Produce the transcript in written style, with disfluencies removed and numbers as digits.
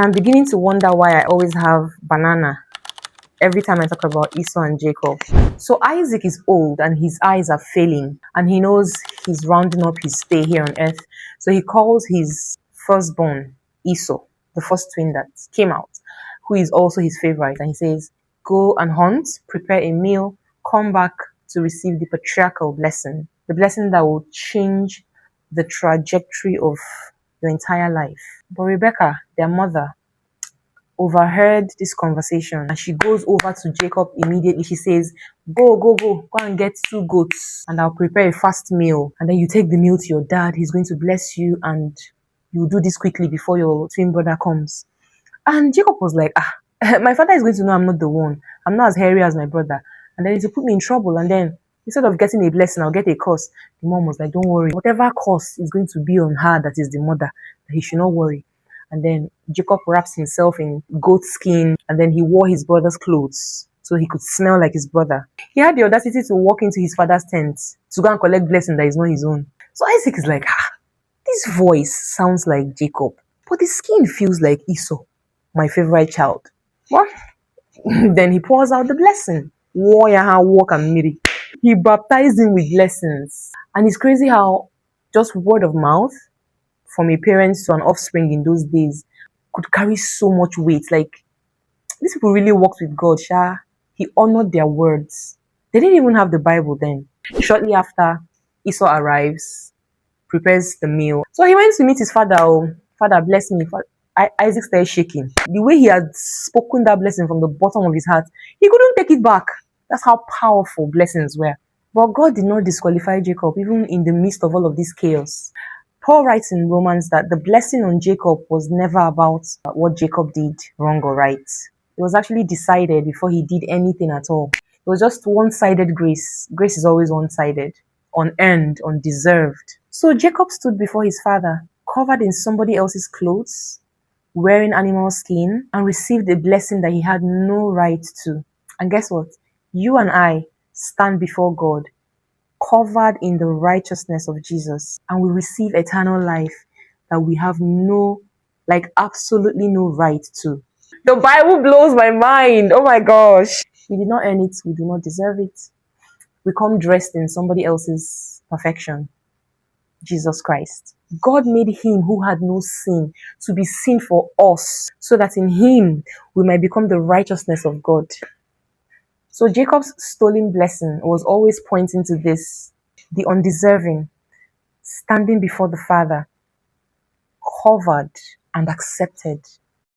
I'm beginning to wonder why I always have banana every time I talk about Esau and Jacob. So Isaac is old and his eyes are failing, and he knows he's rounding up his stay here on earth. So he calls his firstborn Esau, the first twin that came out, who is also his favorite, and he says, "Go and hunt, prepare a meal, come back to receive the patriarchal blessing, the blessing that will change the trajectory of your entire life." But Rebekah, their mother, overheard this conversation, and she goes over to Jacob immediately. She says, go and get 2 goats, and I'll prepare a fast meal, and then you take the meal to your dad. He's going to bless you, and you do this quickly before your twin brother comes. And Jacob was like, my father is going to know I'm not the one. I'm not as hairy as my brother, and then he'll put me in trouble, and then instead of getting a blessing, I'll get a curse. The mom was like, don't worry, whatever curse is going to be on her, that is the mother, that he should not worry. And then Jacob wraps himself in goat skin, and then he wore his brother's clothes so he could smell like his brother. He had the audacity to walk into his father's tent to go and collect blessing that is not his own. So Isaac is like, this voice sounds like Jacob, but the skin feels like Esau, my favorite child. What? Then he pours out the blessing. Walk and Miri. He baptized him with blessings. And it's crazy how just word of mouth from a parent to an offspring in those days could carry so much weight. Like, these people really walked with God. He honored their words. They didn't even have the Bible then. Shortly after, Esau arrives, prepares the meal. So he went to meet his father. Oh, father, bless me. Isaac started shaking. The way he had spoken that blessing from the bottom of his heart, he couldn't take it back. That's how powerful blessings were. But God did not disqualify Jacob, even in the midst of all of this chaos. Paul writes in Romans that the blessing on Jacob was never about what Jacob did wrong or right. It was actually decided before he did anything at all. It was just one-sided grace. Grace is always one-sided, unearned, undeserved. So Jacob stood before his father, covered in somebody else's clothes, wearing animal skin, and received a blessing that he had no right to. And guess what? You and I stand before God, covered in the righteousness of Jesus, and we receive eternal life that we have absolutely no right to. The Bible blows my mind. Oh my gosh. We did not earn it. We do not deserve it. We come dressed in somebody else's perfection. Jesus Christ. God made him who had no sin to be sin for us, so that in him we might become the righteousness of God. So Jacob's stolen blessing was always pointing to this: the undeserving, standing before the Father, covered and accepted.